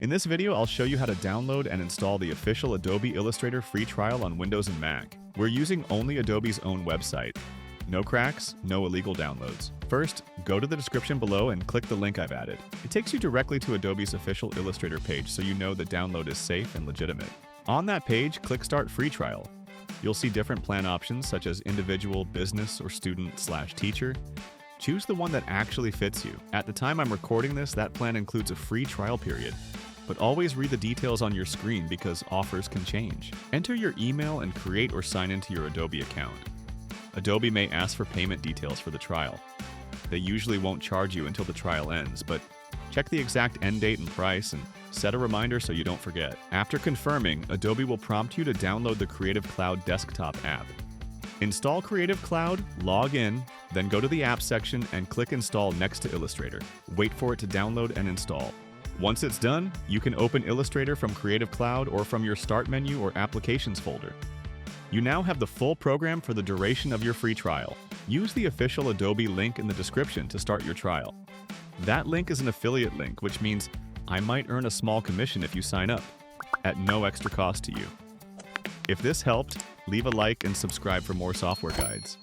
In this video, I'll show you how to download and install the official Adobe Illustrator free trial on Windows and Mac. We're using only Adobe's own website. No cracks, no illegal downloads. First, go to the description below and click the link I've added. It takes you directly to Adobe's official Illustrator page so you know the download is safe and legitimate. On that page, click Start Free Trial. You'll see different plan options such as individual, business, or student/teacher. Choose the one that actually fits you. At the time I'm recording this, that plan includes a free trial period. But always read the details on your screen because offers can change. Enter your email and create or sign into your Adobe account. Adobe may ask for payment details for the trial. They usually won't charge you until the trial ends, but check the exact end date and price and set a reminder so you don't forget. After confirming, Adobe will prompt you to download the Creative Cloud desktop app. Install Creative Cloud, log in, then go to the Apps section and click Install next to Illustrator. Wait for it to download and install. Once it's done, you can open Illustrator from Creative Cloud or from your Start menu or Applications folder. You now have the full program for the duration of your free trial. Use the official Adobe link in the description to start your trial. That link is an affiliate link, which means I might earn a small commission if you sign up, at no extra cost to you. If this helped, leave a like and subscribe for more software guides.